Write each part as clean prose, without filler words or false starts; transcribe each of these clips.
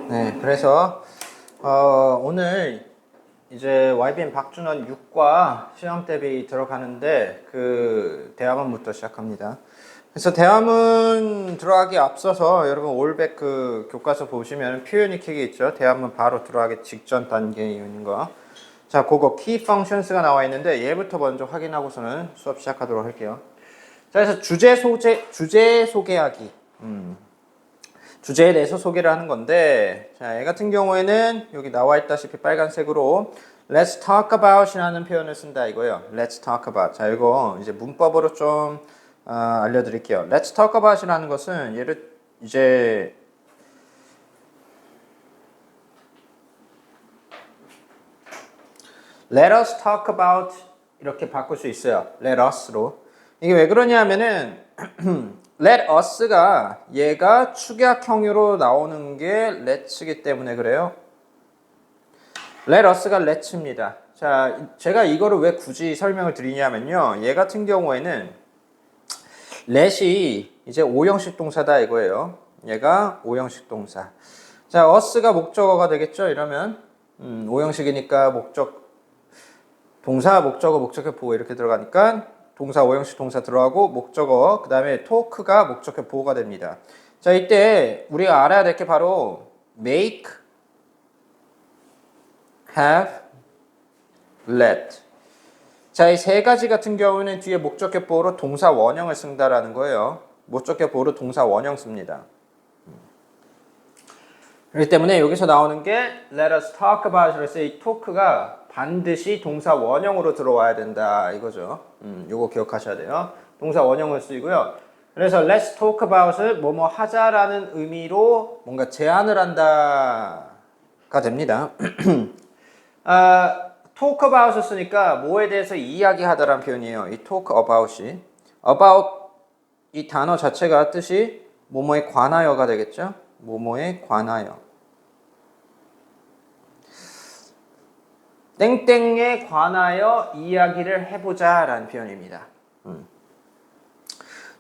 네, 그래서 오늘 이제 YBM 박준원 6과 시험 대비 들어가는데 그 대화문부터 시작합니다. 그래서 대화문 들어가기 앞서서 여러분 올백 그 교과서 보시면 표현 익히기 있죠. 대화문 바로 들어가기 직전 단계인 거. 자, 그거 key functions가 나와 있는데 얘부터 먼저 확인하고서는 수업 시작하도록 할게요. 자, 그래서 주제 소개하기. 주제에 대해서 소개를 하는 건데, 자, 얘 같은 경우에는 여기 나와 있다시피 빨간색으로 Let's talk about 이라는 표현을 쓴다 이거예요. Let's talk about. 자, 이거 이제 문법으로 좀 알려드릴게요. Let's talk about 이라는 것은 얘를 이제 Let us talk about 이렇게 바꿀 수 있어요. Let us로. 이게 왜 그러냐면은 let us가 얘가 축약형으로 나오는 게 let'이기 때문에 그래요. let us가 let'입니다. 자, 제가 이거를 왜 굳이 설명을 드리냐면요. 얘 같은 경우에는 let이 이제 5형식 동사다 이거예요. 얘가 5형식 동사. 자, us가 목적어가 되겠죠. 이러면 5형식이니까 동사, 목적어, 목적격 보호 이렇게 들어가니까 동사 5형식 동사 들어가고 목적어, 그 다음에 토크가 목적격 보호가 됩니다. 자, 이때 우리가 알아야 될 게 바로 make, have, let. 자, 이 세 가지 같은 경우는 뒤에 목적격 보호로 동사 원형을 쓴다라는 거예요. 목적격 보호로 동사 원형 씁니다. 그렇기 때문에 여기서 나오는 게 let us talk about이라서 이 토크가 반드시 동사 원형으로 들어와야 된다 이거죠. 요거 기억하셔야 돼요. 동사 원형을 쓰이고요. 그래서 let's talk about을 뭐뭐 하자라는 의미로 뭔가 제안을 한다가 됩니다. talk about을 쓰니까 뭐에 대해서 이야기하다라는 표현이에요. 이 talk about이 about 이 단어 자체가 뜻이 뭐뭐에 관하여가 되겠죠. 뭐뭐에 관하여. 땡땡에 관하여 이야기를 해보자 라는 표현입니다.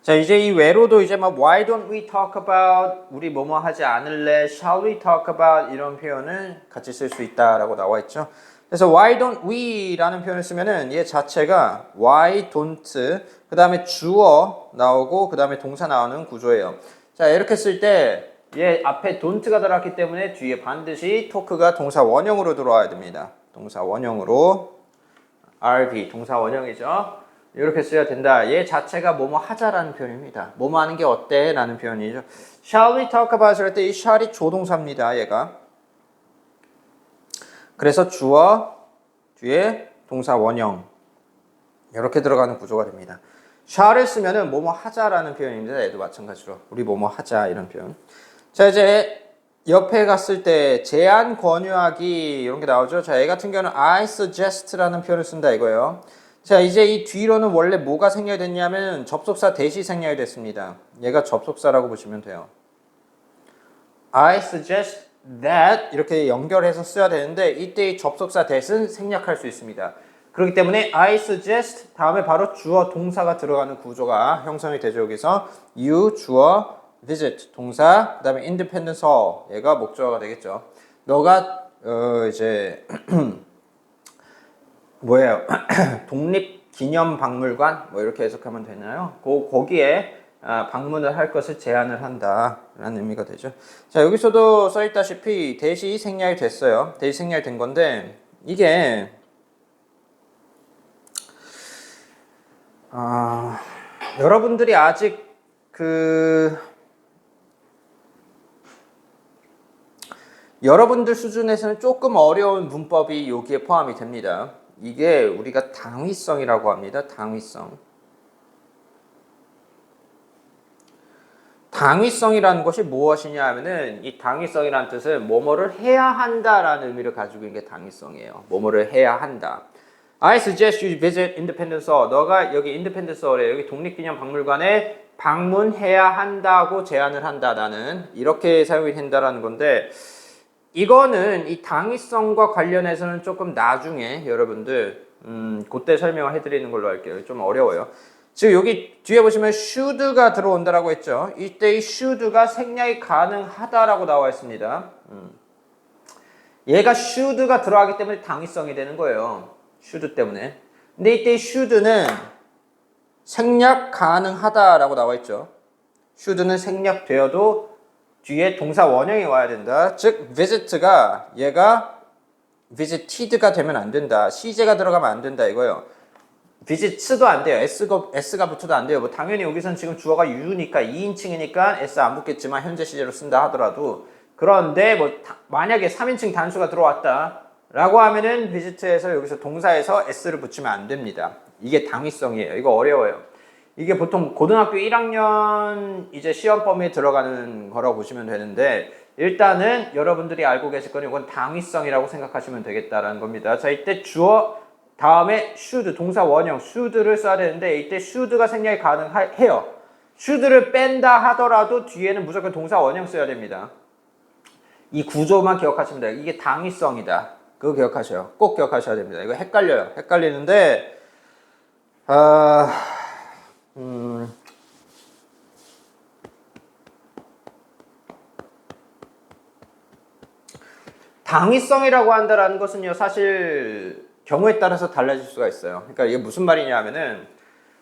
자, 이제 이 외로도 이제 막 why don't we talk about 우리 뭐뭐 하지 않을래 shall we talk about 이런 표현을 같이 쓸 수 있다라고 나와 있죠. 그래서 why don't we 라는 표현을 쓰면은 얘 자체가 why don't 그 다음에 주어 나오고 그 다음에 동사 나오는 구조예요. 자, 이렇게 쓸 때 얘 앞에 don't가 들어갔기 때문에 뒤에 반드시 talk가 동사 원형으로 들어와야 됩니다. 동사 원형으로 RB 동사 원형이죠. 이렇게 써야 된다. 얘 자체가 뭐뭐 하자라는 표현입니다. 뭐뭐 하는 게 어때? 라는 표현이죠. Shall we talk about 할 때 이 shall이 조동사입니다. 얘가. 그래서 주어 뒤에 동사 원형 이렇게 들어가는 구조가 됩니다. shall을 쓰면은 뭐뭐 하자라는 표현입니다. 얘도 마찬가지로 우리 뭐뭐 하자 이런 표현. 자, 이제 옆에 갔을 때 제안 권유하기 이런 게 나오죠. 자, 얘 같은 경우는 I suggest라는 표현을 쓴다 이거예요. 자, 이제 이 뒤로는 원래 뭐가 생략이 됐냐면 접속사 대시 생략이 됐습니다. 얘가 접속사라고 보시면 돼요. I suggest that 이렇게 연결해서 써야 되는데 이때 이 접속사 that은 생략할 수 있습니다. 그렇기 때문에 I suggest 다음에 바로 주어 동사가 들어가는 구조가 형성이 되죠. 여기서 you 주어 visit 동사 그 다음에 independent all 얘가 목적어가 되겠죠. 너가 이제 뭐예요? 독립기념박물관 뭐 이렇게 해석하면 되나요? 거기에 방문을 할 것을 제안을 한다라는 의미가 되죠. 자, 여기서도 써있다시피 대시 생략이 됐어요. 대시 생략이 된 건데 이게 여러분들이 아직 여러분들 수준에서는 조금 어려운 문법이 여기에 포함이 됩니다. 이게 우리가 당위성이라고 합니다. 당위성. 당위성이라는 것이 무엇이냐 하면은 이 당위성이라는 뜻은 뭐뭐를 해야 한다라는 의미를 가지고 있는 게 당위성이에요. 뭐뭐를 해야 한다. I suggest you visit Independence Hall. 너가 여기 Independence Hall에 여기 독립기념박물관에 방문해야 한다고 제안을 한다. 나는 이렇게 사용이 된다라는 건데 이거는 이 당위성과 관련해서는 조금 나중에 여러분들 그때 설명을 해드리는 걸로 할게요. 좀 어려워요. 지금 여기 뒤에 보시면 should가 들어온다라고 했죠. 이때 이 should가 생략이 가능하다라고 나와 있습니다. 얘가 should가 들어가기 때문에 당위성이 되는 거예요. should 때문에. 근데 이때 should는 생략 가능하다라고 나와 있죠. should는 생략되어도 뒤에 동사 원형이 와야 된다. 즉 visit가 얘가 visited가 되면 안 된다. CJ가 들어가면 안 된다 이거예요. visits도 안 돼요. S가 붙어도 안 돼요. 뭐 당연히 여기선 지금 주어가 you니까 2인칭이니까 S 안 붙겠지만 현재 시제로 쓴다 하더라도 그런데 뭐 만약에 3인칭 단수가 들어왔다 라고 하면은 visit에서 여기서 동사에서 S를 붙이면 안 됩니다. 이게 당위성이에요. 이거 어려워요. 이게 보통 고등학교 1학년 이제 시험 범위에 들어가는 거라고 보시면 되는데 일단은 여러분들이 알고 계실 거는 이건 당위성이라고 생각하시면 되겠다라는 겁니다. 자, 이때 주어 다음에 should 동사 원형 should를 써야 되는데 이때 should가 생략이 가능해요. should를 뺀다 하더라도 뒤에는 무조건 동사 원형 써야 됩니다. 이 구조만 기억하시면 돼요. 이게 당위성이다. 그거 기억하셔요. 꼭 기억하셔야 됩니다. 이거 헷갈려요. 헷갈리는데 당위성이라고 한다라는 것은요, 사실 경우에 따라서 달라질 수가 있어요. 그러니까 이게 무슨 말이냐 하면은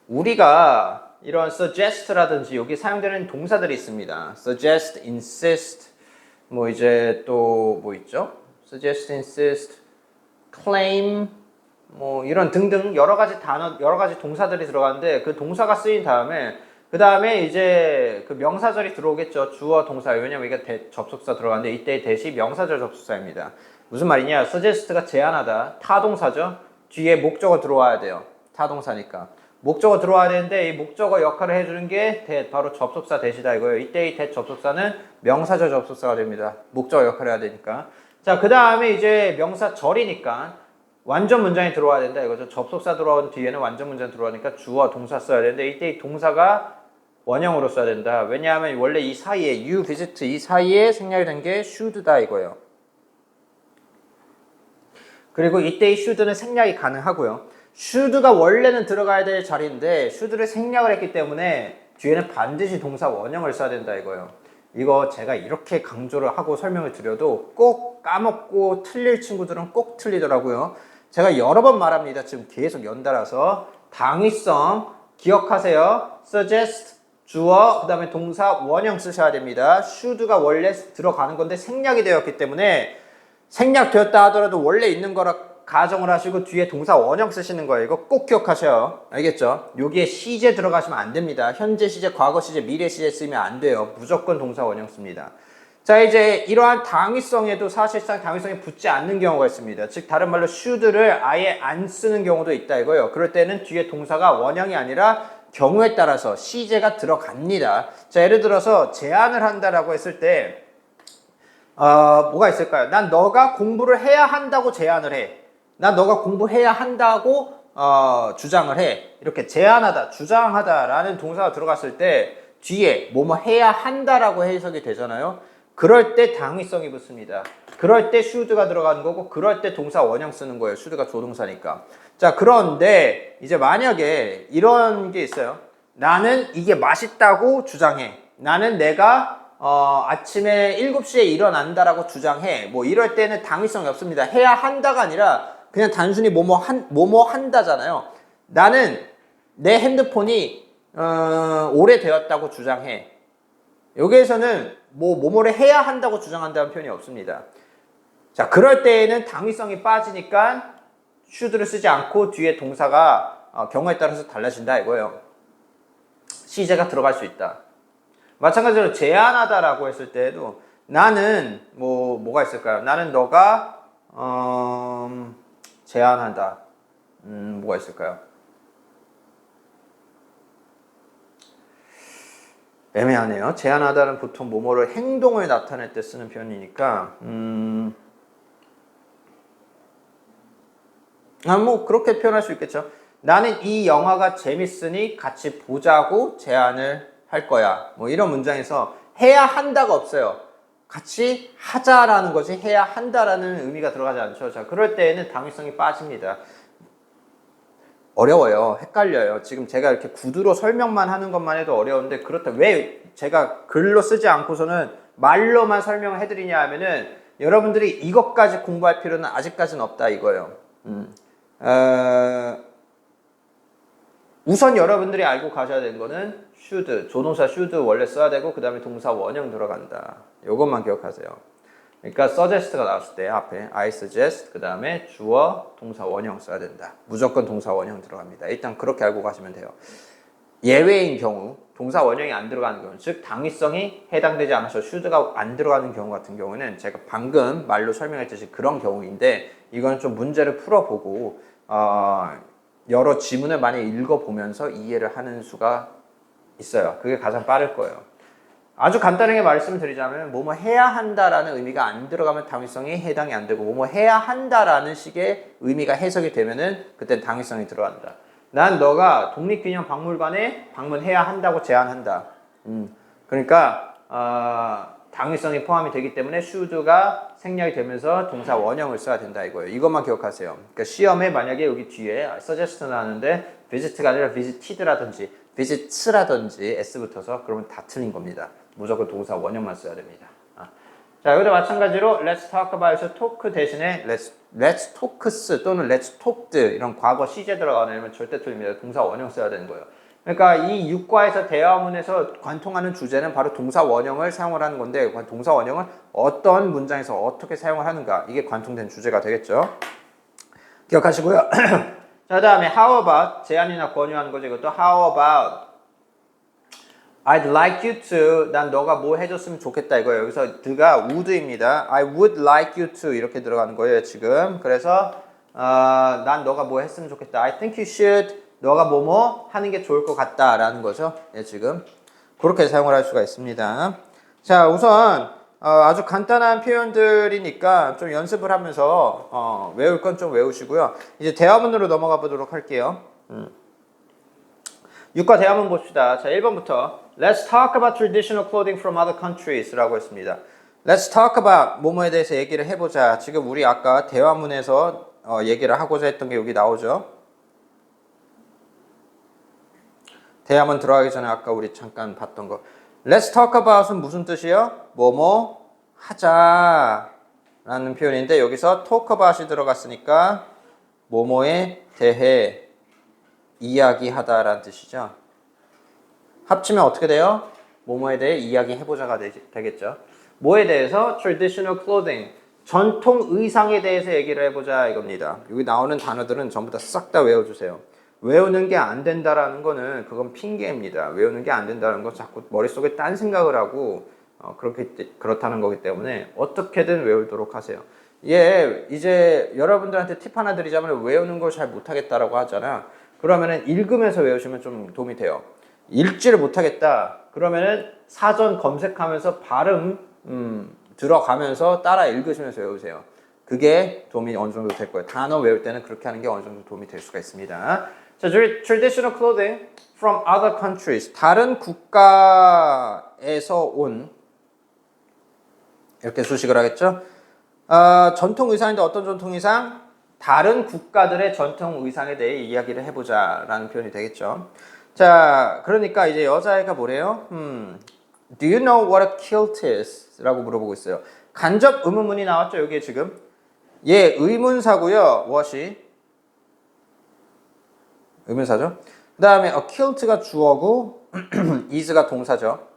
우리가 이런 suggest라든지 여기 사용되는 동사들이 있습니다. suggest, insist, 뭐 이제 또 뭐 있죠? suggest, insist, claim, 뭐 이런 등등 여러 가지 단어, 여러 가지 동사들이 들어가는데 그 동사가 쓰인 다음에 그 다음에 이제 그 명사절이 들어오겠죠. 주어, 동사. 왜냐면 이게 접속사 들어가는데 이때 대시 명사절 접속사입니다. 무슨 말이냐? suggest가 제안하다. 타동사죠. 뒤에 목적어 들어와야 돼요. 타동사니까. 목적어 들어와야 되는데 이 목적어 역할을 해주는 게 바로 접속사 대시다 이거예요. 이때 이 접속사는 명사절 접속사가 됩니다. 목적어 역할을 해야 되니까. 자, 그 다음에 이제 명사절이니까 완전 문장이 들어와야 된다 이거죠. 접속사 들어온 뒤에는 완전 문장 들어오니까 주어, 동사 써야 되는데 이때 이 동사가 원형으로 써야 된다. 왜냐하면 원래 이 사이에 you visit 이 사이에 생략이 된 게 should다 이거예요. 그리고 이때 이 should는 생략이 가능하고요. should가 원래는 들어가야 될 자리인데 should를 생략을 했기 때문에 뒤에는 반드시 동사 원형을 써야 된다 이거예요. 이거 제가 이렇게 강조를 하고 설명을 드려도 꼭 까먹고 틀릴 친구들은 꼭 틀리더라고요. 제가 여러 번 말합니다. 지금 계속 연달아서 당위성 기억하세요. suggest 주어, 그 다음에 동사 원형 쓰셔야 됩니다. should가 원래 들어가는 건데 생략이 되었기 때문에 생략되었다 하더라도 원래 있는 거라 가정을 하시고 뒤에 동사 원형 쓰시는 거예요. 이거 꼭 기억하셔요. 알겠죠? 여기에 시제 들어가시면 안 됩니다. 현재 시제, 과거 시제, 미래 시제 쓰면 안 돼요. 무조건 동사 원형 씁니다. 자, 이제 이러한 당위성에도 사실상 당위성이 붙지 않는 경우가 있습니다. 즉 다른 말로 should를 아예 안 쓰는 경우도 있다 이거예요. 그럴 때는 뒤에 동사가 원형이 아니라 경우에 따라서 시제가 들어갑니다. 자, 예를 들어서 제안을 한다라고 했을 때 뭐가 있을까요? 난 너가 공부를 해야 한다고 제안을 해. 난 너가 공부해야 한다고 주장을 해. 이렇게 제안하다, 주장하다라는 동사가 들어갔을 때 뒤에 뭐뭐 해야 한다라고 해석이 되잖아요. 그럴 때 당위성이 붙습니다. 그럴 때 should가 들어가는 거고 그럴 때 동사 원형 쓰는 거예요. should가 조동사니까. 자, 그런데 이제 만약에 이런 게 있어요. 나는 이게 맛있다고 주장해. 나는 내가 아침에 7시에 일어난다라고 주장해. 뭐 이럴 때는 당위성이 없습니다. 해야 한다가 아니라 그냥 단순히 뭐뭐 한다잖아요. 나는 내 핸드폰이 오래되었다고 주장해. 여기에서는 뭐뭐를 해야 한다고 주장한다는 표현이 없습니다. 자, 그럴 때에는 당위성이 빠지니까 should를 쓰지 않고 뒤에 동사가 경우에 따라서 달라진다 이거예요. 시제가 들어갈 수 있다. 마찬가지로 제안하다라고 했을 때에도 나는 뭐가 있을까요? 나는 너가 제안한다. 뭐가 있을까요? 애매하네요. 제안하다는 보통 뭐뭐를 행동을 나타낼 때 쓰는 표현이니까 뭐 그렇게 표현할 수 있겠죠. 나는 이 영화가 재밌으니 같이 보자고 제안을 할 거야. 뭐 이런 문장에서 해야 한다가 없어요. 같이 하자라는 것이 해야 한다라는 의미가 들어가지 않죠. 자, 그럴 때에는 당위성이 빠집니다. 어려워요. 헷갈려요. 지금 제가 이렇게 구두로 설명만 하는 것만 해도 어려운데 그렇다. 왜 제가 글로 쓰지 않고서는 말로만 설명을 해드리냐 하면은 여러분들이 이것까지 공부할 필요는 아직까지는 없다 이거예요. 우선 여러분들이 알고 가셔야 되는 거는 should, 조동사 should 원래 써야 되고 그 다음에 동사 원형 들어간다. 이것만 기억하세요. 그러니까 suggest가 나왔을 때 앞에 I suggest 그 다음에 주어 동사 원형 써야 된다. 무조건 동사 원형 들어갑니다. 일단 그렇게 알고 가시면 돼요. 예외인 경우 동사 원형이 안 들어가는 경우 즉 당위성이 해당되지 않아서 should가 안 들어가는 경우 같은 경우는 제가 방금 말로 설명했듯이 그런 경우인데 이건 좀 문제를 풀어보고 여러 지문을 많이 읽어보면서 이해를 하는 수가 있어요. 그게 가장 빠를 거예요. 아주 간단하게 말씀드리자면 뭐뭐 해야 한다라는 의미가 안 들어가면 당위성이 해당이 안 되고 뭐뭐 해야 한다라는 식의 의미가 해석이 되면은 그때 당위성이 들어간다. 난 너가 독립기념박물관에 방문해야 한다고 제안한다. 그러니까 당위성이 포함이 되기 때문에 should가 생략이 되면서 동사 원형을 써야 된다 이거예요. 이것만 기억하세요. 그러니까 시험에 만약에 여기 뒤에 suggest 나왔는데 visit가 아니라 visited라든지 visits라든지 s 붙어서 그러면 다 틀린 겁니다. 무조건 동사 원형만 써야 됩니다. 자, 여기도 마찬가지로 let's talk about에서 talk 대신에 let's talks 또는 let's talked 이런 과거 시제 들어가면 절대 틀립니다. 동사 원형 써야 되는 거예요. 그러니까 이 육과에서 대화문에서 관통하는 주제는 바로 동사 원형을 사용을 하는 건데 동사 원형을 어떤 문장에서 어떻게 사용을 하는가 이게 관통된 주제가 되겠죠. 기억하시고요. 자, 다음에 how about 제안이나 권유하는 거죠. 이것도 how about I'd like you to 난 너가 뭐 해줬으면 좋겠다 이거예요. 여기서 드가 would입니다. I would like you to 이렇게 들어가는 거예요 지금. 그래서 난 너가 뭐 했으면 좋겠다. I think you should 너가 뭐뭐 하는 게 좋을 것 같다 라는 거죠. 예, 지금 그렇게 사용을 할 수가 있습니다. 자, 우선 아주 간단한 표현들이니까 좀 연습을 하면서 외울 건 좀 외우시고요. 이제 대화문으로 넘어가 보도록 할게요. 6과 대화문 봅시다. 자, 1번부터 Let's talk about traditional clothing from other countries 라고 했습니다. Let's talk about 뭐뭐에 대해서 얘기를 해보자. 지금 우리 아까 대화문에서 얘기를 하고자 했던 게 여기 나오죠. 대화문 들어가기 전에 아까 우리 잠깐 봤던 거 Let's talk about은 무슨 뜻이에요? 뭐뭐 하자 라는 표현인데 여기서 talk about이 들어갔으니까 뭐뭐에 대해 이야기하다 라는 뜻이죠. 합치면 어떻게 돼요? 뭐뭐에 대해 이야기해보자가 되겠죠. 뭐에 대해서? Traditional clothing 전통 의상에 대해서 얘기를 해보자 이겁니다. 여기 나오는 단어들은 전부 다 싹 다 외워주세요. 외우는 게 안 된다라는 거는 그건 핑계입니다. 외우는 게 안 된다는 건 자꾸 머릿속에 딴 생각을 하고 그렇다는 거기 때문에 어떻게든 외우도록 하세요. 예, 이제 여러분들한테 팁 하나 드리자면 외우는 걸 잘 못하겠다라고 하잖아. 그러면은 읽으면서 외우시면 좀 도움이 돼요. 읽지를 못하겠다. 그러면은 사전 검색하면서 발음 들어가면서 따라 읽으시면서 외우세요. 그게 도움이 어느 정도 될 거예요. 단어 외울 때는 그렇게 하는 게 어느 정도 도움이 될 수가 있습니다. 자, traditional clothing from other countries. 다른 국가에서 온 이렇게 수식을 하겠죠. 전통 의상인데 어떤 전통 의상? 다른 국가들의 전통 의상에 대해 이야기를 해보자 라는 표현이 되겠죠. 자, 그러니까 이제 여자애가 뭐래요? Do you know what a kilt is? 라고 물어보고 있어요. 간접 의문문이 나왔죠, 여기에 지금. 예, 의문사고요. what이 의문사죠. 그 다음에 a kilt가 주어고 is가 동사죠.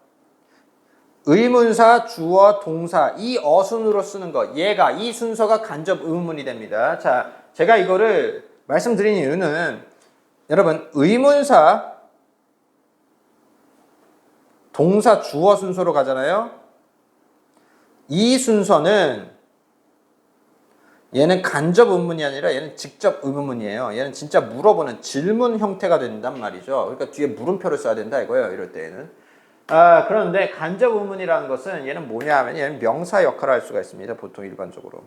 의문사, 주어, 동사 이 어순으로 쓰는 것 얘가 이 순서가 간접 의문문이 됩니다. 자, 제가 이거를 말씀드린 이유는 여러분 의문사 동사, 주어 순서로 가잖아요. 이 순서는 얘는 간접 의문이 아니라 얘는 직접 의문문이에요. 얘는 진짜 물어보는 질문 형태가 된단 말이죠. 그러니까 뒤에 물음표를 써야 된다 이거예요. 이럴 때에는. 그런데 간접 의문이라는 것은 얘는 뭐냐 하면 얘는 명사 역할을 할 수가 있습니다. 보통 일반적으로.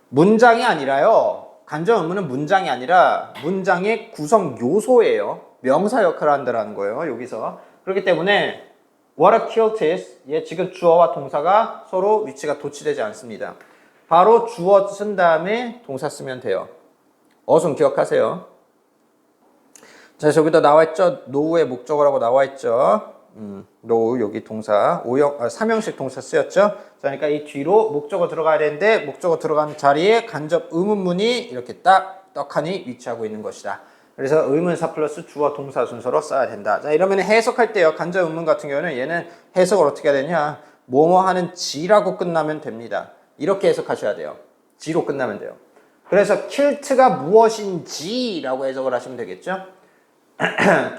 문장이 아니라요. 간접 의문은 문장이 아니라 문장의 구성 요소예요. 명사 역할을 한다는 거예요. 여기서. 그렇기 때문에 What a kilt is. 얘 지금 주어와 동사가 서로 위치가 도치되지 않습니다. 바로 주어 쓴 다음에 동사 쓰면 돼요. 어순 기억하세요. 자, 저기다 나와있죠? 노우의 목적어라고 나와있죠? 노우 여기 동사 3형식 동사 쓰였죠? 자, 그러니까 이 뒤로 목적어 들어가야 되는데 목적어 들어가는 자리에 간접 의문문이 이렇게 딱 떡하니 위치하고 있는 것이다. 그래서 의문사 플러스 주어 동사 순서로 써야 된다. 자, 이러면 해석할 때요. 간접 의문 같은 경우는 얘는 해석을 어떻게 해야 되냐? 뭐뭐 하는 지라고 끝나면 됩니다. 이렇게 해석하셔야 돼요. 지로 끝나면 돼요. 그래서 킬트가 무엇인지라고 해석을 하시면 되겠죠?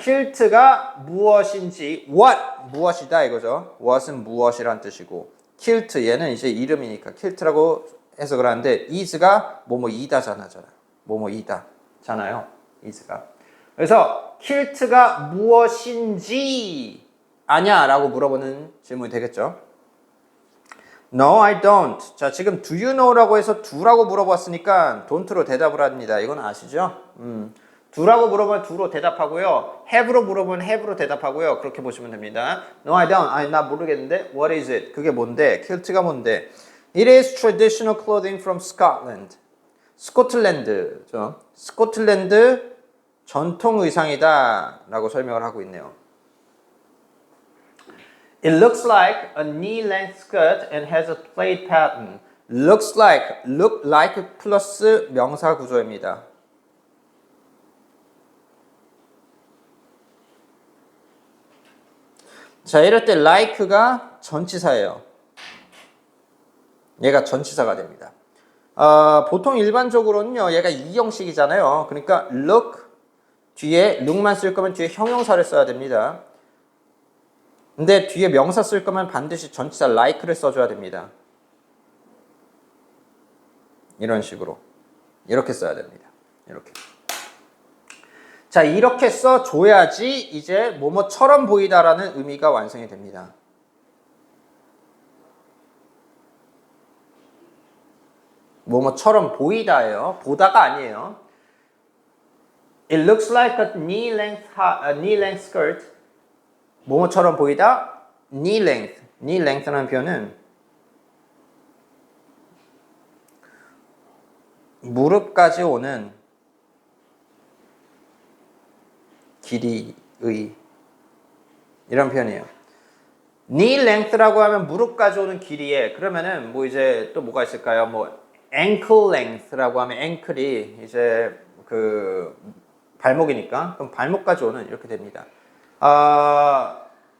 킬트가 무엇인지 what 무엇이다 이거죠. what은 무엇이란 뜻이고 킬트 얘는 이제 이름이니까 킬트라고 해석을 하는데 is가 뭐뭐이다잖아요. 뭐뭐이다잖아요. is가. 그래서 킬트가 무엇인지 아냐라고 물어보는 질문이 되겠죠. No, I don't. 자, 지금 do you know라고 해서 do라고 물어봤으니까 don't로 대답을 합니다. 이건 아시죠? do라고 물어보면 do로 대답하고요. have로 물어보면 have로 대답하고요. 그렇게 보시면 됩니다. No, I don't. 아니, 나 모르겠는데. What is it? 그게 뭔데? kilt가 뭔데? It is traditional clothing from Scotland. 스코틀랜드죠. 스코틀랜드 전통 의상이다 라고 설명을 하고 있네요. It looks like a knee-length skirt and has a plaid pattern. Looks like, look like 플러스 명사 구조입니다. 자, 이럴 때 like가 전치사예요. 얘가 전치사가 됩니다. 보통 일반적으로는요, 얘가 이형식이잖아요. 그러니까 look 뒤에 look만 쓸 거면 뒤에 형용사를 써야 됩니다. 근데 뒤에 명사 쓸 거면 반드시 전치사 like를 써줘야 됩니다. 이런 식으로. 이렇게 써야 됩니다. 이렇게. 자, 이렇게 써줘야지 이제 뭐뭐처럼 보이다라는 의미가 완성이 됩니다. 뭐뭐처럼 보이다예요. 보다가 아니에요. It looks like a knee-length skirt. 뭐뭐처럼 보이다? knee length라는 표현은 무릎까지 오는 길이의 이런 표현이에요. knee length라고 하면 무릎까지 오는 길이에 그러면은 뭐 이제 또 뭐가 있을까요? 뭐 ankle length라고 하면 ankle이 이제 그 발목이니까 그럼 발목까지 오는 이렇게 됩니다.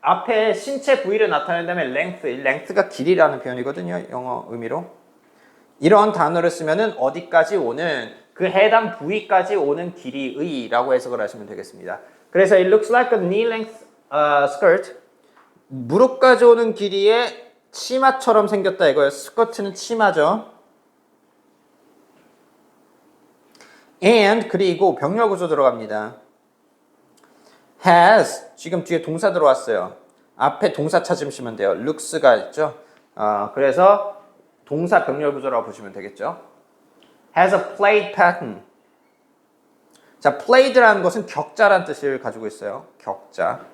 앞에 신체 부위를 나타낸다면 length가 길이라는 표현이거든요. 영어 의미로. 이런 단어를 쓰면은 어디까지 오는 그 해당 부위까지 오는 길이의라고 해석을 하시면 되겠습니다. 그래서 it looks like a knee-length skirt. 무릎까지 오는 길이의 치마처럼 생겼다 이거예요. 스커트는 치마죠. And 그리고 병렬 구조 들어갑니다. has 지금 뒤에 동사 들어왔어요. 앞에 동사 찾으시면 돼요. looks가 있죠. 그래서 동사 병렬 구조라고 보시면 되겠죠. has a plaid pattern. 자, plaid라는 것은 격자란 뜻을 가지고 있어요. 격자.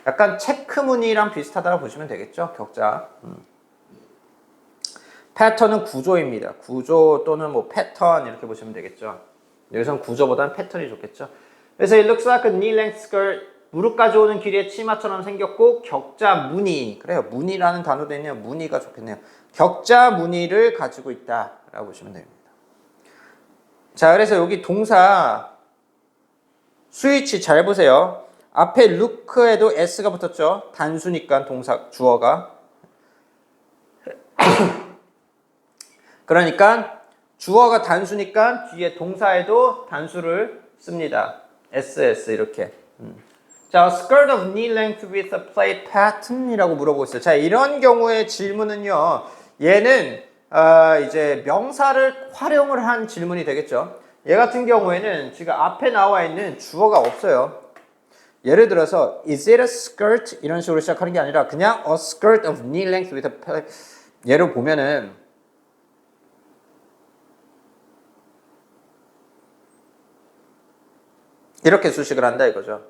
약간 체크 무늬랑 비슷하다고 보시면 되겠죠. 격자. 패턴은 구조입니다. 구조 또는 뭐 패턴 이렇게 보시면 되겠죠. 여기서는 구조보다는 패턴이 좋겠죠. 그래서 it looks like a knee-length skirt. 무릎까지 오는 길이의 치마처럼 생겼고 격자 무늬. 그래요. 무늬라는 단어도 있네요. 무늬가 좋겠네요. 격자 무늬를 가지고 있다라고 보시면 됩니다. 자, 그래서 여기 동사 스위치 잘 보세요. 앞에 look에도 s가 붙었죠. 단수니까 동사 주어가. 그러니까 주어가 단수니까 뒤에 동사에도 단수를 씁니다. ss 이렇게. 자, skirt of knee length with a plaid pattern 이라고 물어보고 있어요. 자, 이런 경우의 질문은요. 얘는 이제 명사를 활용을 한 질문이 되겠죠. 얘 같은 경우에는 지금 앞에 나와 있는 주어가 없어요. 예를 들어서 is it a skirt 이런 식으로 시작하는 게 아니라 그냥 a skirt of knee length with a plaid. 예를 보면은 이렇게 수식을 한다 이거죠.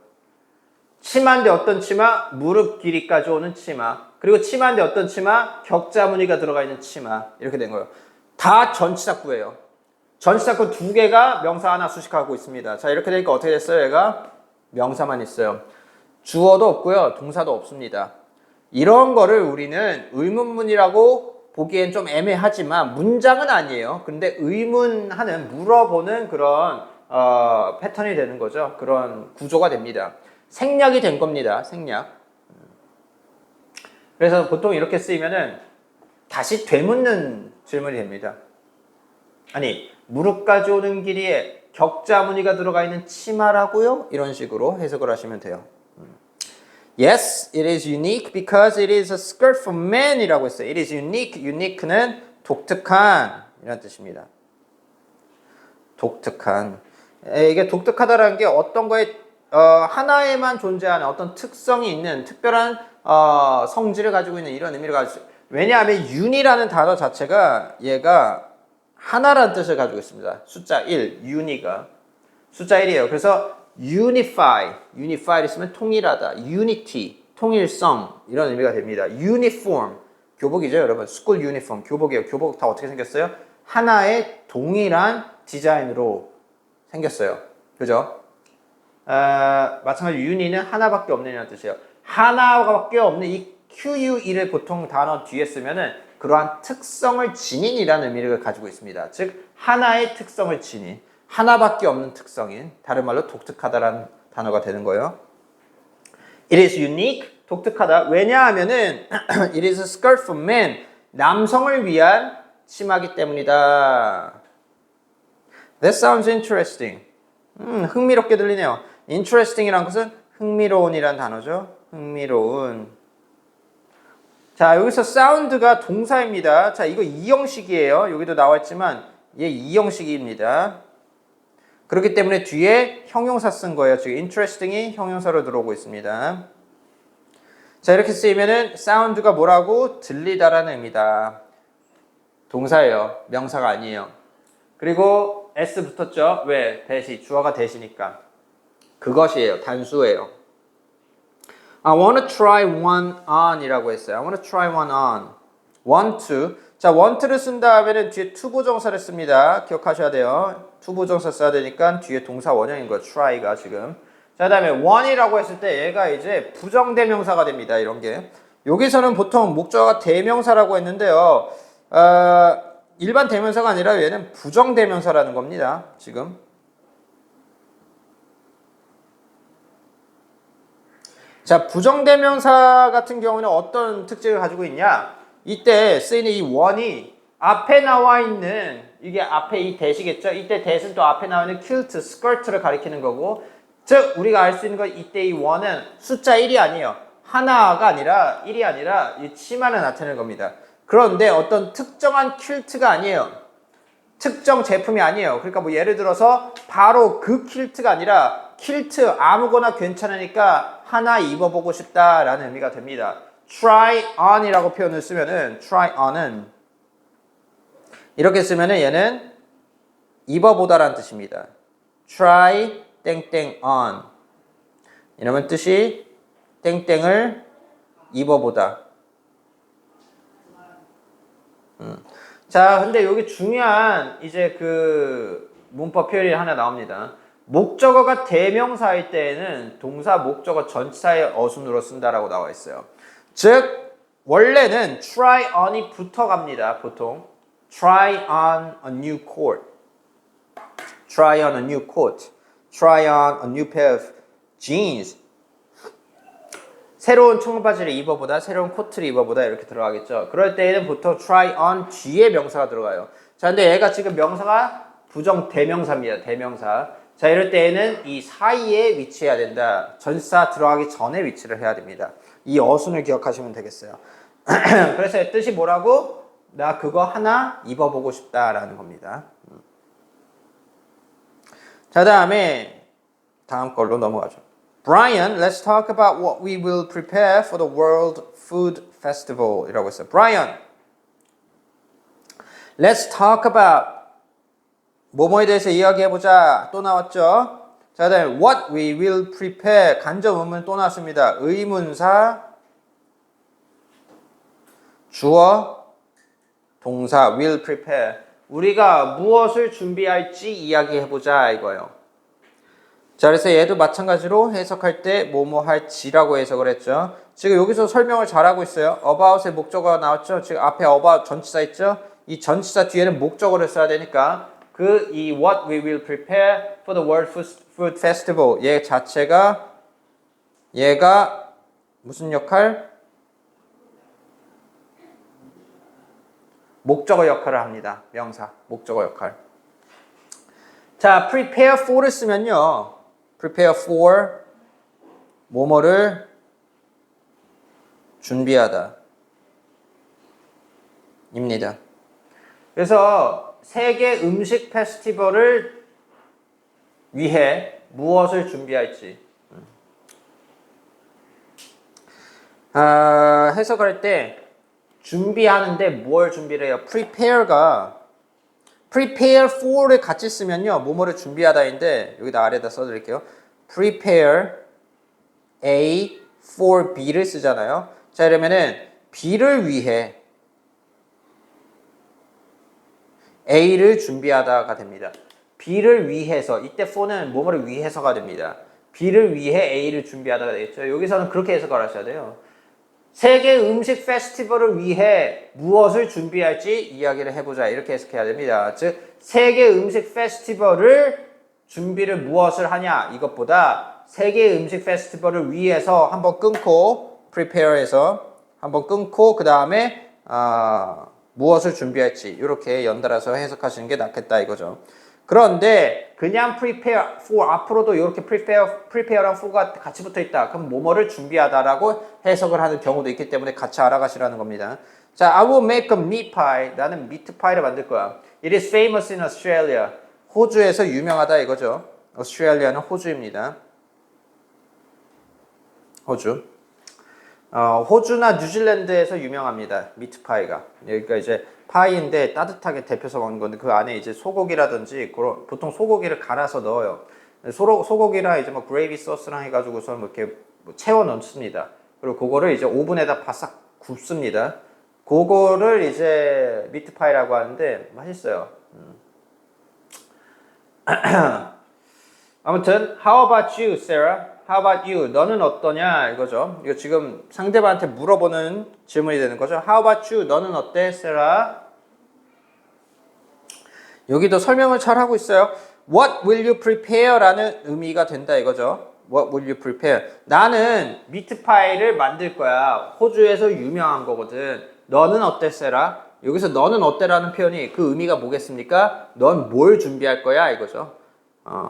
치마인데 어떤 치마? 무릎 길이까지 오는 치마. 그리고 치마인데 어떤 치마? 격자 무늬가 들어가 있는 치마. 이렇게 된 거예요. 다 전치사구예요. 전치사구 두 개가 명사 하나 수식하고 있습니다. 자, 이렇게 되니까 어떻게 됐어요? 얘가 명사만 있어요. 주어도 없고요. 동사도 없습니다. 이런 거를 우리는 의문문이라고 보기엔 좀 애매하지만 문장은 아니에요. 근데 의문하는 물어보는 그런 패턴이 되는 거죠. 그런 구조가 됩니다. 생략이 된 겁니다. 생략. 그래서 보통 이렇게 쓰이면은 다시 되묻는 질문이 됩니다. 아니, 무릎까지 오는 길이에 격자 무늬가 들어가 있는 치마라고요? 이런 식으로 해석을 하시면 돼요. Yes, it is unique because it is a skirt for men 이라고 했어요. It is unique. unique는 독특한 이란 뜻입니다. 독특한. 이게 독특하다라는 게 어떤 거에 하나에만 존재하는 어떤 특성이 있는 특별한 성질을 가지고 있는 이런 의미를 가지고 있어요. 왜냐하면 uni라는 단어 자체가 얘가 하나라는 뜻을 가지고 있습니다. 숫자 1, uni가 숫자 1이에요. 그래서 unify를 쓰면 통일하다, unity, 통일성 이런 의미가 됩니다. uniform, 교복이죠 여러분. school uniform, 교복이에요. 교복 다 어떻게 생겼어요? 하나의 동일한 디자인으로 생겼어요. 그죠? 마찬가지로 uni는 하나밖에 없는 뜻이에요. 하나밖에 없는 이 QUE를 보통 단어 뒤에 쓰면은 그러한 특성을 지닌이라는 의미를 가지고 있습니다. 즉 하나의 특성을 지닌, 하나밖에 없는 특성인, 다른 말로 독특하다라는 단어가 되는 거예요. It is unique, 독특하다. 왜냐하면은 it is a skirt for men, 남성을 위한 치마기 때문이다. That sounds interesting. 흥미롭게 들리네요. interesting이란 것은 흥미로운이란 단어죠. 흥미로운. 자, 여기서 sound가 동사입니다. 자, 이거 이형식이에요. 여기도 나왔지만 얘 이형식입니다. 그렇기 때문에 뒤에 형용사 쓴 거예요. 지금 interesting이 형용사로 들어오고 있습니다. 자, 이렇게 쓰이면은 sound가 뭐라고? 들리다라는 의미다. 동사예요. 명사가 아니에요. 그리고 s 붙었죠. 왜? 대시, 주어가 대시니까. 그것이에요. 단수예요. I want to try one on 이라고 했어요. I want to try one on. want to. 자, want를 쓴 다음에는 뒤에 to 부정사를 씁니다. 기억하셔야 돼요. to 부정사 써야 되니까 뒤에 동사 원형인 거예요. try가 지금. 자, 그 다음에 one이라고 했을 때 얘가 이제 부정대명사가 됩니다. 이런 게. 여기서는 보통 목적어가 대명사라고 했는데요. 일반 대명사가 아니라 얘는 부정대명사라는 겁니다. 지금. 자, 부정대명사 같은 경우는 어떤 특징을 가지고 있냐? 이때 쓰이는 이 one이 앞에 나와 있는, 이게 앞에 이 대시겠죠? 이때 대신 또 앞에 나와 있는 kilt, skirt를 가리키는 거고, 즉 우리가 알 수 있는 건 이때 이 one은 숫자 1이 아니에요. 하나가 아니라 1이 아니라 이 치마를 나타내는 겁니다. 그런데 어떤 특정한 킬트가 아니에요. 특정 제품이 아니에요. 그러니까 뭐 예를 들어서 바로 그 킬트가 아니라 킬트 아무거나 괜찮으니까 하나 입어보고 싶다라는 의미가 됩니다. try on이라고 표현을 쓰면은 try on은 이렇게 쓰면은 얘는 입어보다라는 뜻입니다. try 땡땡 on 이러면 뜻이 땡땡을 입어보다. 자, 근데 여기 중요한 이제 그 문법 표현이 하나 나옵니다. 목적어가 대명사일 때에는 동사 목적어 전치사의 어순으로 쓴다라고 나와 있어요. 즉 원래는 try on이 붙어갑니다. 보통 try on a new coat, try on a new coat, try on a new pair of jeans. 새로운 청바지를 입어보다, 새로운 코트를 입어보다 이렇게 들어가겠죠. 그럴 때에는 보통 try on 뒤에 명사가 들어가요. 자, 근데 얘가 지금 명사가 부정 대명사입니다. 대명사. 자, 이럴 때에는 이 사이에 위치해야 된다. 전치사 들어가기 전에 위치를 해야 됩니다. 이 어순을 기억하시면 되겠어요. 그래서 이 뜻이 뭐라고? 나 그거 하나 입어보고 싶다라는 겁니다. 자, 다음에 다음 걸로 넘어가죠. Brian, let's talk about what we will prepare for the World Food Festival 이라고 했어요. Brian, let's talk about 뭐뭐에 대해서 이야기해보자. 또 나왔죠? 자, 다음에 what we will prepare. 간접 의문 또 나왔습니다. 의문사, 주어, 동사, will prepare. 우리가 무엇을 준비할지 이야기해보자 이거예요. 자, 그래서 얘도 마찬가지로 해석할 때 뭐뭐 할지라고 해석을 했죠. 지금 여기서 설명을 잘하고 있어요. about의 목적어가 나왔죠. 지금 앞에 about 전치사 있죠. 이 전치사 뒤에는 목적어를 써야 되니까 이 what we will prepare for the World Food Festival 얘 자체가 얘가 무슨 역할? 목적어 역할을 합니다. 명사, 목적어 역할. 자, prepare for를 쓰면요. prepare for 뭐뭐를 준비하다 입니다. 그래서 세계 음식 페스티벌을 위해 무엇을 준비할지 해석할 때 준비하는데 뭘 준비를 해요? prepare가 prepare for를 같이 쓰면요. 뭐뭐를 준비하다인데 여기다 아래다 써드릴게요. prepare A for B를 쓰잖아요. 자, 그러면은 B를 위해 A를 준비하다가 됩니다. B를 위해서 이때 for는 뭐뭐를 위해서가 됩니다. B를 위해 A를 준비하다가 되겠죠. 여기서는 그렇게 해석을 하셔야 돼요. 세계 음식 페스티벌을 위해 무엇을 준비할지 이야기를 해보자. 이렇게 해석해야 됩니다. 즉, 세계 음식 페스티벌을 준비를 무엇을 하냐 이것보다 세계 음식 페스티벌을 위해서 한번 끊고 prepare해서 한번 끊고 그 다음에 무엇을 준비할지 이렇게 연달아서 해석하시는 게 낫겠다 이거죠. 그런데 그냥 prepare for 앞으로도 이렇게 prepare랑 for가 같이 붙어 있다. 그럼 뭐뭐를 준비하다라고 해석을 하는 경우도 있기 때문에 같이 알아가시라는 겁니다. 자, I will make a meat pie. 나는 미트 파이를 만들 거야. It is famous in Australia. 호주에서 유명하다 이거죠. Australia는 호주입니다. 호주. 호주나 뉴질랜드에서 유명합니다. 미트 파이가. 여기가 이제 파이인데 따뜻하게 데펴서 먹는 건데 그 안에 이제 소고기라든지 보통 소고기를 갈아서 넣어요. 소고기랑 이제 뭐 그레이비 소스랑 해가지고서 뭐 이렇게 채워 넣습니다. 그리고 그거를 이제 오븐에다 바싹 굽습니다. 그거를 이제 미트 파이라고 하는데 맛있어요. 아무튼 How about you, Sarah? How about you? 너는 어떠냐? 이거죠. 이거 지금 상대방한테 물어보는 질문이 되는 거죠. How about you? 너는 어때, Sarah? 여기도 설명을 잘 하고 있어요. What will you prepare? 라는 의미가 된다 이거죠. What will you prepare? 나는 미트파이를 만들 거야. 호주에서 유명한 거거든. 너는 어때, Sarah? 여기서 너는 어때라는 표현이 그 의미가 뭐겠습니까? 넌 뭘 준비할 거야? 이거죠.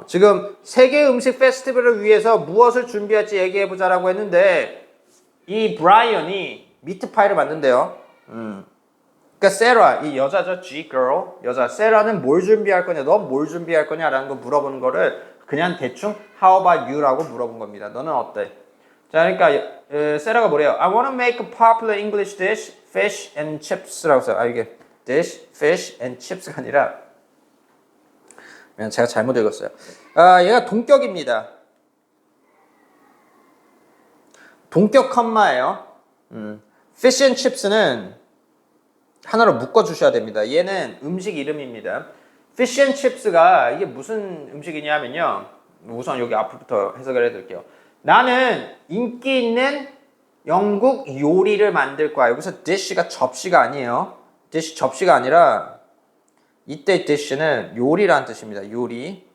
지금 세계 음식 페스티벌을 위해서 무엇을 준비할지 얘기해보자라고 했는데 이 브라이언이 미트파이를 만든대요. 그러니까 세라, 이 여자죠. G-girl. 여자. 세라는 뭘 준비할 거냐? 넌 뭘 준비할 거냐? 라는 거 물어보는 거를 그냥 대충 How about you? 라고 물어본 겁니다. 너는 어때? 자, 그러니까 세라가 뭐래요? I want to make a popular English dish, fish and chips 라고 써요. 이게 dish, fish and chips가 아니라 제가 잘못 읽었어요. 얘가 동격입니다. 동격 컴마예요. fish and chips는 하나로 묶어주셔야 됩니다. 얘는 음식 이름입니다. fish and chips가 이게 무슨 음식이냐면요. 우선 여기 앞부터 해석을 해드릴게요. 나는 인기 있는 영국 요리를 만들 거야. 여기서 dish가 접시가 아니에요. dish 접시가 아니라 이때 dish는 요리라는 뜻입니다. 요리.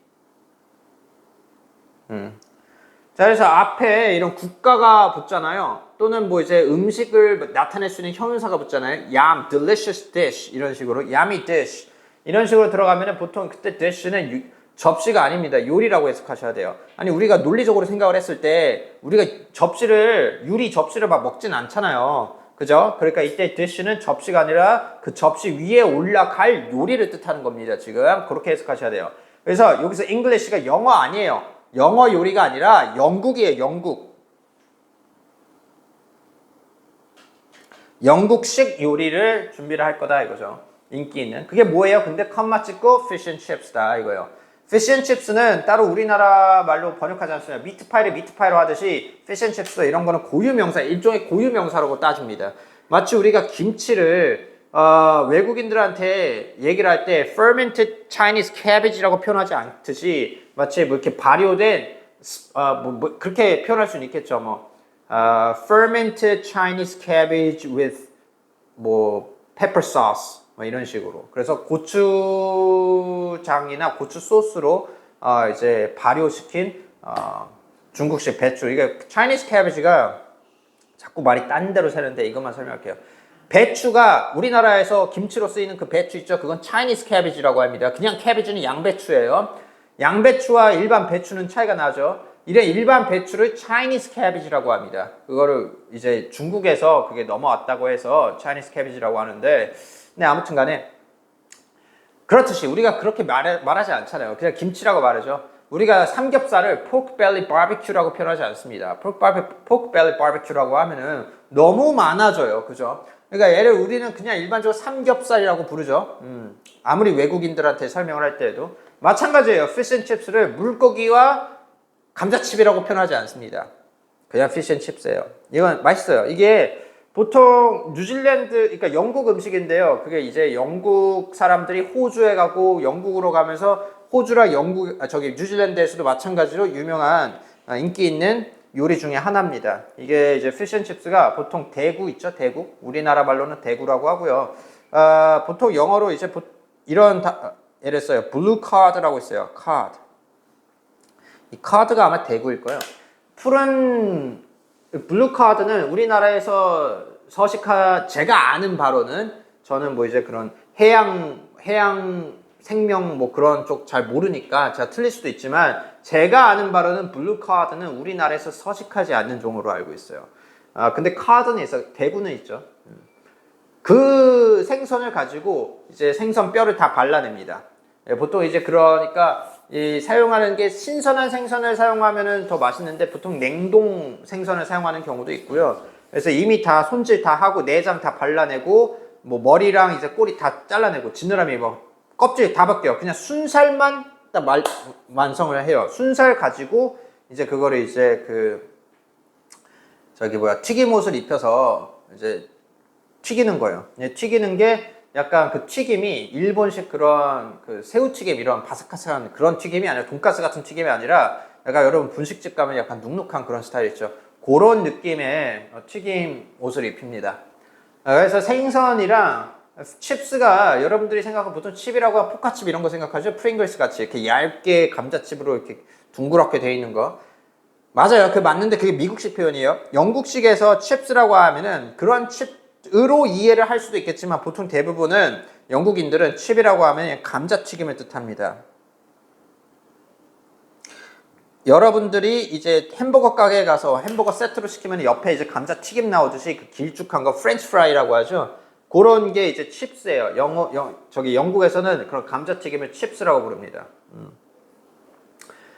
자, 그래서 앞에 이런 국가가 붙잖아요. 또는 뭐 이제 음식을 나타낼 수 있는 형용사가 붙잖아요. Yum, delicious dish 이런 식으로 yummy dish 이런 식으로 들어가면은 보통 그때 dish는 접시가 아닙니다. 요리라고 해석하셔야 돼요. 아니 우리가 논리적으로 생각을 했을 때 우리가 유리 접시를 막 먹진 않잖아요. 그죠? 그러니까 이때 dish는 접시가 아니라 그 접시 위에 올라갈 요리를 뜻하는 겁니다. 지금 그렇게 해석하셔야 돼요. 그래서 여기서 English가 영어 아니에요. 영어 요리가 아니라 영국이에요. 영국식 요리를 준비를 할 거다 이거죠. 인기 있는. 그게 뭐예요? 근데 컴마 찍고 fish and chips다 이거예요. fish and chips는 따로 우리나라 말로 번역하지 않습니다. 미트파이를 미트파이로 하듯이 fish and chip스 이런 거는 고유명사, 일종의 고유명사라고 따집니다. 마치 우리가 김치를 외국인들한테 얘기를 할 때 fermented Chinese cabbage라고 표현하지 않듯이 마치 뭐 이렇게 발효된 그렇게 표현할 수는 있겠죠. fermented Chinese cabbage with 뭐 pepper sauce 뭐 이런 식으로. 그래서 고추장이나 고추 소스로 이제 발효시킨 중국식 배추. 이게 Chinese cabbage가 자꾸 말이 딴 데로 새는데 이것만 설명할게요. 배추가 우리나라에서 김치로 쓰이는 그 배추 있죠? 그건 Chinese cabbage라고 합니다. 그냥 cabbage는 양배추예요. 양배추와 일반 배추는 차이가 나죠. 이런 일반 배추를 Chinese cabbage라고 합니다. 그거를 이제 중국에서 그게 넘어왔다고 해서 Chinese cabbage라고 하는데, 근데 아무튼 간에 그렇듯이 우리가 그렇게 말하지 않잖아요. 그냥 김치라고 말하죠. 우리가 삼겹살을 pork belly barbecue라고 표현하지 않습니다. pork belly barbecue라고 하면은 너무 많아져요. 그죠? 그러니까 얘를 우리는 그냥 일반적으로 삼겹살이라고 부르죠. 아무리 외국인들한테 설명을 할 때에도 마찬가지예요. fish and chips를 물고기와 감자칩이라고 표현하지 않습니다. 그냥 fish and chips예요. 이건 맛있어요. 이게 보통 뉴질랜드, 그러니까 영국 음식인데요. 그게 이제 영국 사람들이 호주에 가고 영국으로 가면서 호주랑 뉴질랜드에서도 마찬가지로 유명한 인기 있는 요리 중에 하나입니다. 이게 이제 fish and chips가 보통 대구 있죠? 대구. 우리나라 말로는 대구라고 하고요. 보통 영어로 이제 이런 예를 써요. blue card라고 있어요. card. 이 카드가 아마 대구일 거예요. 푸른 블루 카드는 우리나라에서 제가 아는 바로는 저는 뭐 이제 그런 해양 생명 뭐 그런 쪽 잘 모르니까 제가 틀릴 수도 있지만 제가 아는 바로는 블루 카드는 우리나라에서 서식하지 않는 종으로 알고 있어요. 근데 카드는 있어요. 대구는 있죠. 그 생선을 가지고 이제 생선 뼈를 다 발라냅니다. 보통 이제 그러니까 사용하는 게 신선한 생선을 사용하면은 더 맛있는데 보통 냉동 생선을 사용하는 경우도 있고요. 그래서 이미 다 손질 다 하고 내장 다 발라내고 뭐 머리랑 이제 꼬리 다 잘라내고 지느러미 뭐 껍질 다 벗겨요. 그냥 순살만 딱 완성을 해요. 순살 가지고 이제 그거를 이제 튀김옷을 입혀서 이제 튀기는 거예요. 튀기는 게 약간 그 튀김이 일본식 그런 그 새우튀김 이런 바삭바삭한 그런 튀김이 아니라 돈가스 같은 튀김이 아니라 약간 여러분 분식집 가면 약간 눅눅한 그런 스타일 있죠. 그런 느낌의 튀김 옷을 입힙니다. 그래서 생선이랑 칩스가 여러분들이 생각하면 보통 칩이라고 하면 포카칩 이런 거 생각하죠. 프링글스 같이 이렇게 얇게 감자칩으로 이렇게 둥그렇게 돼 있는 거. 맞아요. 맞는데 그게 미국식 표현이에요. 영국식에서 칩스라고 하면은 그런 칩으로 이해를 할 수도 있겠지만 보통 대부분은 영국인들은 칩이라고 하면 감자튀김을 뜻합니다. 여러분들이 이제 햄버거 가게에 가서 햄버거 세트로 시키면 옆에 이제 감자튀김 나오듯이 그 길쭉한 거 프렌치 프라이라고 하죠. 그런 게 이제 칩스예요. 영국에서는 그런 감자튀김을 칩스라고 부릅니다.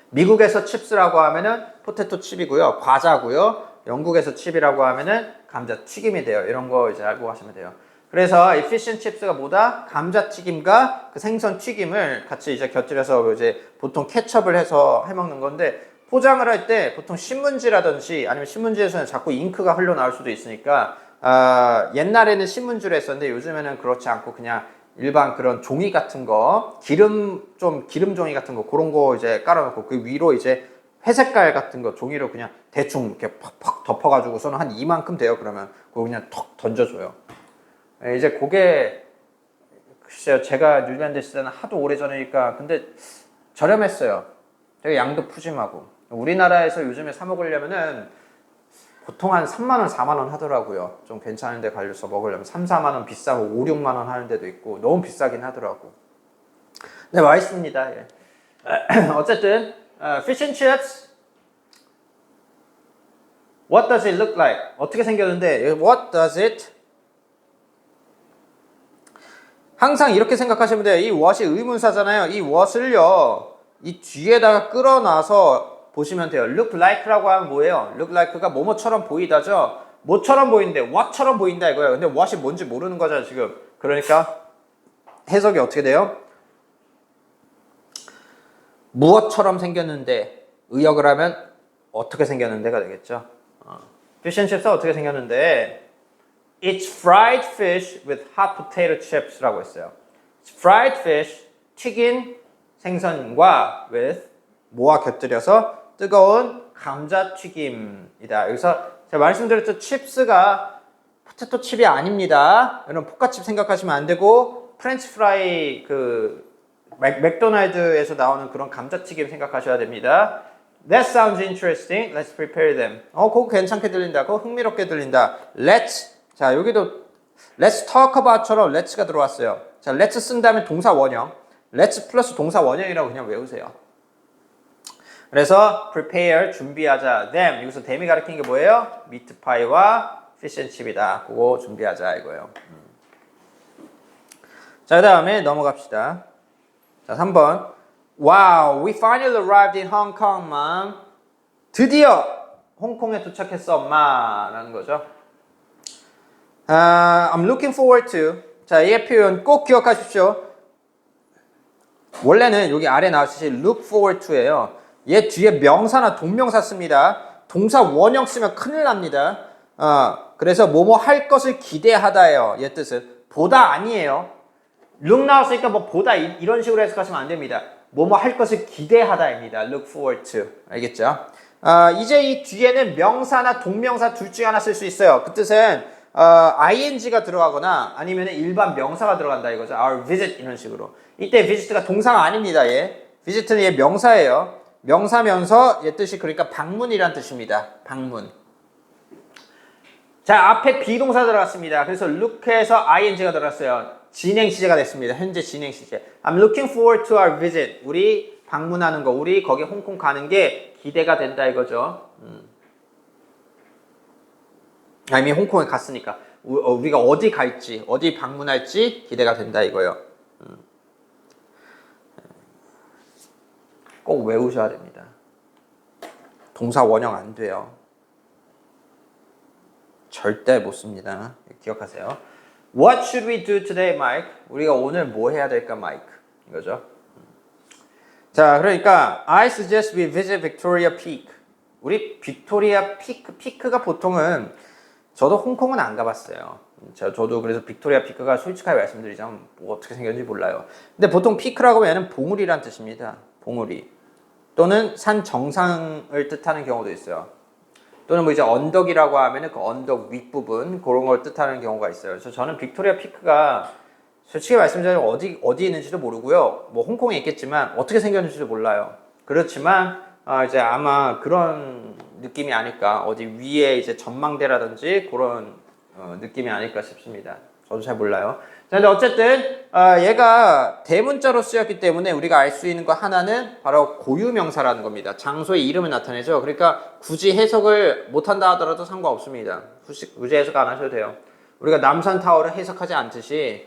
미국에서 칩스라고 하면은 포테토 칩이고요. 과자고요. 영국에서 칩이라고 하면은 감자튀김이 돼요. 이런 거 이제 알고 가시면 돼요. 그래서 이 피쉬 앤 칩스가 뭐다? 감자튀김과 그 생선 튀김을 같이 이제 곁들여서 이제 보통 케첩을 해서 해 먹는 건데 포장을 할 때 보통 신문지라든지 아니면 신문지에서는 자꾸 잉크가 흘러나올 수도 있으니까 옛날에는 신문지로 했었는데 요즘에는 그렇지 않고 그냥 일반 그런 종이 같은 거 기름 종이 같은 거 그런 거 이제 깔아놓고 그 위로 이제 회색깔 같은 거 종이로 그냥 대충 이렇게 팍팍 덮어가지고서는 한 이만큼 돼요. 그러면 그거 그냥 턱 던져줘요. 이제 그게 글쎄요, 제가 뉴질랜드 있을 때는 하도 오래전이니까 근데 저렴했어요. 되게 양도 푸짐하고. 우리나라에서 요즘에 사 먹으려면은 보통 한 3만원, 4만원 하더라고요. 좀 괜찮은 데 가서 먹으려면 3, 4만원 비싸고 5, 6만원 하는 데도 있고 너무 비싸긴 하더라고. 네, 맛있습니다. 예. 어쨌든 fish and chips What does it look like? 어떻게 생겼는데 What does it? 항상 이렇게 생각하시면 돼요. 이 what이 의문사잖아요. 이 what을요 이 뒤에다가 끌어놔서 보시면 돼요. look like라고 하면 뭐예요? look like가 뭐뭐처럼 보이다죠. 뭐처럼 보이는데 what처럼 보인다 이거예요. 근데 what이 뭔지 모르는 거잖아요 지금. 그러니까 해석이 어떻게 돼요? 무엇처럼 생겼는데 의역을 하면 어떻게 생겼는데가 되겠죠. Fish and chips가 어떻게 생겼는데 It's fried fish with hot potato chips라고 했어요. It's fried fish, 튀긴 생선과 with 뭐와 곁들여서 뜨거운 감자튀김이다. 여기서 제가 말씀드렸죠. 칩스가 포테토 칩이 아닙니다. 여러분 포카칩 생각하시면 안 되고 프렌치 프라이 그 맥도날드에서 나오는 그런 감자튀김 생각하셔야 됩니다. That sounds interesting. Let's prepare them. 그거 괜찮게 들린다. 그거 흥미롭게 들린다. Let's. 자, 여기도 Let's talk about처럼 Let's가 들어왔어요. 자, Let's 쓴 다음에 동사 원형. Let's 플러스 동사 원형이라고 그냥 외우세요. 그래서 prepare, 준비하자. them. 여기서 them이 가리키는 게 뭐예요? 미트 파이와 fish and chip이다. 그거 준비하자 이거예요. 자, 그 다음에 넘어갑시다. 자, 3번. Wow, we finally arrived in Hong Kong, mom. 드디어 홍콩에 도착했어, 엄마. 라는 거죠. I'm looking forward to. 자, 이 표현 꼭 기억하십시오. 원래는 여기 아래 나오듯이 look forward to예요. 얘 뒤에 명사나 동명사 씁니다. 동사 원형 쓰면 큰일 납니다. 그래서 뭐뭐 할 것을 기대하다예요. 얘 뜻은. 보다 아니에요. look 나왔으니까 뭐 보다 이런 식으로 해석하시면 안 됩니다. 뭐뭐 할 것을 기대하다입니다. look forward to. 알겠죠? 이제 이 뒤에는 명사나 동명사 둘 중에 하나 쓸 수 있어요. 그 뜻은 ing가 들어가거나 아니면 일반 명사가 들어간다 이거죠. our visit 이런 식으로. 이때 visit가 동사가 아닙니다. 얘. visit는 얘 명사예요. 명사면서 얘 뜻이 그러니까 방문이란 뜻입니다. 방문. 자, 앞에 비동사 들어갔습니다. 그래서 look에서 ing가 들어갔어요. 진행 시제가 됐습니다. 현재 진행 시제. I'm looking forward to our visit. 우리 방문하는 거, 우리 거기 홍콩 가는 게 기대가 된다 이거죠. 이미 홍콩에 갔으니까 우리가 어디 갈지, 어디 방문할지 기대가 된다 이거예요. 꼭 외우셔야 됩니다. 동사 원형 안 돼요. 절대 못 씁니다. 기억하세요. What should we do today, Mike? 우리가 오늘 뭐 해야 될까, Mike? 이거죠. 자, 그러니까 I suggest we visit Victoria Peak. 우리 빅토리아 피크가 보통은 저도 홍콩은 안 가봤어요. 저도 그래서 빅토리아 피크가 솔직하게 말씀드리자면 뭐 어떻게 생겼는지 몰라요. 근데 보통 피크라고 하면 봉우리란 뜻입니다. 봉우리. 또는 산 정상을 뜻하는 경우도 있어요. 또는 뭐 이제 언덕이라고 하면은 그 언덕 윗부분 그런 걸 뜻하는 경우가 있어요. 그래서 저는 빅토리아 피크가 솔직히 말씀드리면 어디 있는지도 모르고요. 뭐 홍콩에 있겠지만 어떻게 생겼는지도 몰라요. 그렇지만 이제 아마 그런 느낌이 아닐까. 어디 위에 이제 전망대라든지 그런 느낌이 아닐까 싶습니다. 저도 잘 몰라요. 자, 근데 어쨌든 얘가 대문자로 쓰였기 때문에 우리가 알 수 있는 거 하나는 바로 고유명사라는 겁니다. 장소의 이름을 나타내죠. 그러니까 굳이 해석을 못한다 하더라도 상관없습니다. 굳이 해석 안 하셔도 돼요. 우리가 남산타워를 해석하지 않듯이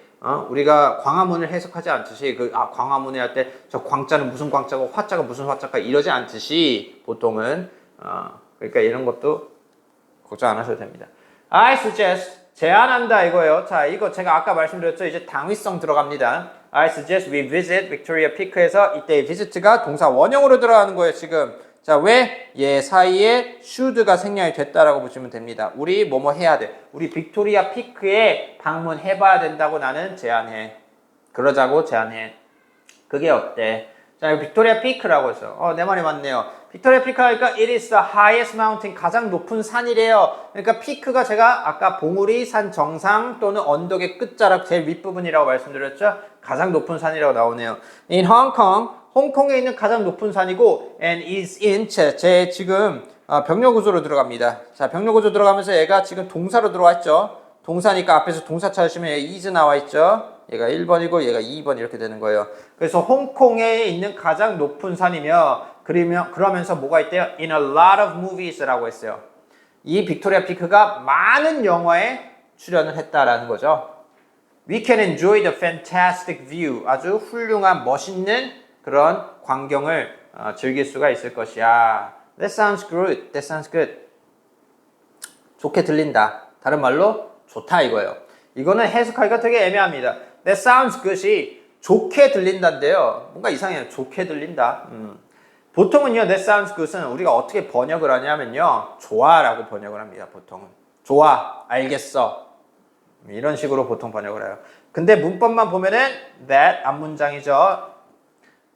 우리가 광화문을 해석하지 않듯이 광화문에 할 때 저 광자는 무슨 광자고 화자가 무슨 화자가 이러지 않듯이 보통은 그러니까 이런 것도 걱정 안 하셔도 됩니다. I suggest 제안한다 이거예요. 자, 이거 제가 아까 말씀드렸죠. 이제 당위성 들어갑니다. I suggest we visit Victoria Peak에서 이때 visit가 동사 원형으로 들어가는 거예요. 지금. 자, 왜? 얘 사이에 should가 생략이 됐다라고 보시면 됩니다. 우리 뭐뭐 해야 돼. 우리 빅토리아 피크에 방문해봐야 된다고 나는 제안해. 그러자고 제안해. 그게 어때? 자, 빅토리아 피크라고 했어요. 내 말이 맞네요. 빅토리아 피크가 그러니까 it is the highest mountain, 가장 높은 산이래요. 그러니까 피크가 제가 아까 봉우리 산 정상 또는 언덕의 끝자락 제일 윗부분이라고 말씀드렸죠. 가장 높은 산이라고 나오네요. In Hong Kong, 홍콩에 있는 가장 높은 산이고 and is in 제 지금 병렬구조로 들어갑니다. 자, 병렬구조 들어가면서 얘가 지금 동사로 들어왔죠. 동사니까 앞에서 동사 찾으시면 얘 is 나와 있죠. 얘가 1번이고 얘가 2번 이렇게 되는 거예요. 그래서 홍콩에 있는 가장 높은 산이며 그러면서 뭐가 있대요? In a lot of movies라고 했어요. 이 빅토리아 피크가 많은 영화에 출연을 했다라는 거죠. We can enjoy the fantastic view. 아주 훌륭한 멋있는 그런 광경을 즐길 수가 있을 것이야. That sounds good. That sounds good. 좋게 들린다. 다른 말로 좋다 이거예요. 이거는 해석하기가 되게 애매합니다. That sounds good이 좋게 들린다인데요. 뭔가 이상해요. 좋게 들린다. 보통은요, that sounds good은 우리가 어떻게 번역을 하냐면요, 좋아라고 번역을 합니다. 보통은 좋아, 알겠어, 이런 식으로 보통 번역을 해요. 근데 문법만 보면은 that 앞문장이죠.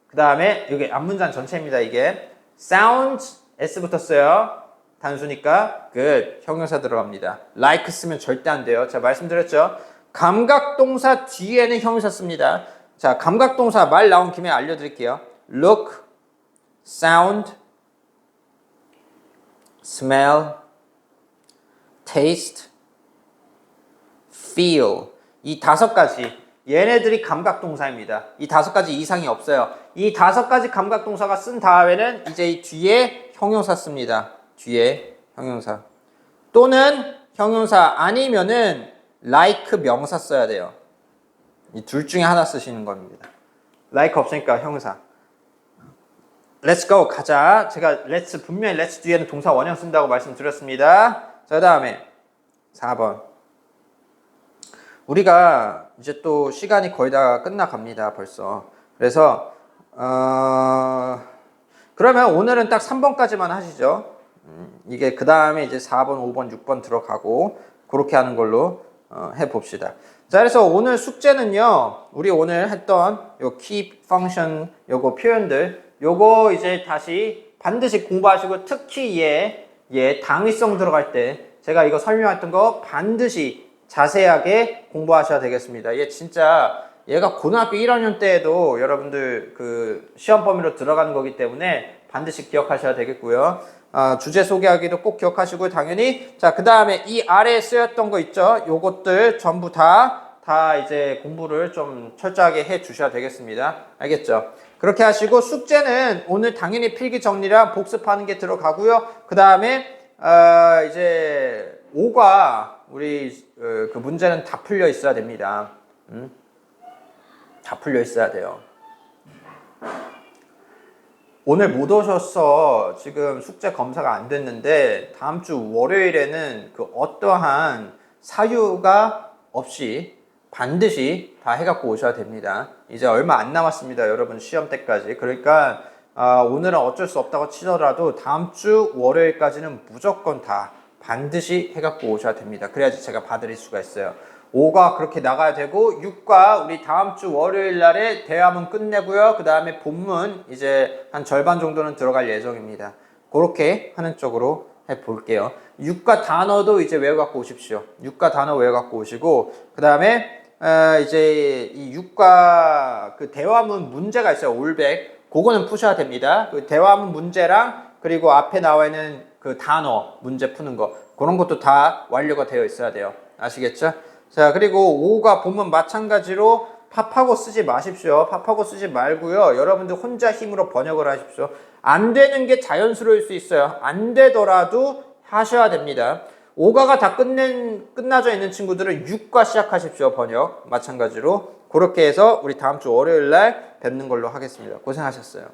그 다음에 여기 앞문장 전체입니다. 이게 sounds s 붙었어요. 단수니까 good 형용사 들어갑니다. like 쓰면 절대 안 돼요. 제가 말씀드렸죠. 감각동사 뒤에는 형용사 씁니다. 자, 감각동사 말 나온 김에 알려드릴게요. look, sound, smell, taste, feel. 이 5가지. 얘네들이 감각동사입니다. 이 5가지 이상이 없어요. 이 5가지 감각동사가 쓴 다음에는 이제 이 뒤에 형용사 씁니다. 뒤에 형용사. 또는 형용사 아니면은 like 명사 써야 돼요. 이 둘 중에 하나 쓰시는 겁니다. like 없으니까 형용사. Let's go 가자. 제가 let's 분명히 let's 뒤에는 동사 원형 쓴다고 말씀드렸습니다. 자, 그다음에 4번. 우리가 이제 또 시간이 거의 다 끝나갑니다. 벌써. 그래서 그러면 오늘은 딱 3번까지만 하시죠. 이게 그 다음에 이제 4번, 5번, 6번 들어가고 그렇게 하는 걸로 해봅시다. 자, 그래서 오늘 숙제는요, 우리 오늘 했던 요 keep function 요거 표현들 요거 이제 다시 반드시 공부하시고 특히 얘 당위성 들어갈 때 제가 이거 설명했던 거 반드시 자세하게 공부하셔야 되겠습니다. 얘 진짜 얘가 고등학교 1학년 때에도 여러분들 그 시험 범위로 들어가는 거기 때문에 반드시 기억하셔야 되겠고요. 주제 소개하기도 꼭 기억하시고요. 당연히. 자, 그 다음에 이 아래에 쓰였던 거 있죠. 요것들 전부 다 이제 공부를 좀 철저하게 해 주셔야 되겠습니다. 알겠죠? 그렇게 하시고 숙제는 오늘 당연히 필기 정리랑 복습하는 게 들어가고요. 그 다음에 이제 5과 우리 그 문제는 다 풀려 있어야 됩니다. 다 풀려 있어야 돼요. 오늘 못 오셔서 지금 숙제 검사가 안 됐는데 다음 주 월요일에는 그 어떠한 사유가 없이 반드시 다 해갖고 오셔야 됩니다. 이제 얼마 안 남았습니다. 여러분 시험 때까지. 그러니까 오늘은 어쩔 수 없다고 치더라도 다음 주 월요일까지는 무조건 다 반드시 해갖고 오셔야 됩니다. 그래야지 제가 봐드릴 수가 있어요. 5가 그렇게 나가야 되고 6과 우리 다음 주 월요일 날에 대화문 끝내고요. 그 다음에 본문 이제 한 절반 정도는 들어갈 예정입니다. 그렇게 하는 쪽으로 해볼게요. 6과 단어도 이제 외워갖고 오십시오. 6과 단어 외워갖고 오시고 그 다음에 이제 이 6과 그 대화문 문제가 있어요. 올백. 그거는 푸셔야 됩니다. 그 대화문 문제랑 그리고 앞에 나와 있는 그 단어 문제 푸는 거 그런 것도 다 완료가 되어 있어야 돼요. 아시겠죠? 자, 그리고 5가 보면 마찬가지로 팝하고 쓰지 마십시오. 팝하고 쓰지 말고요. 여러분들 혼자 힘으로 번역을 하십시오. 안 되는 게 자연스러울 수 있어요. 안 되더라도 하셔야 됩니다. 5가가 다 끝나져 있는 친구들은 6과 시작하십시오. 번역 마찬가지로 그렇게 해서 우리 다음 주 월요일 날 뵙는 걸로 하겠습니다. 고생하셨어요.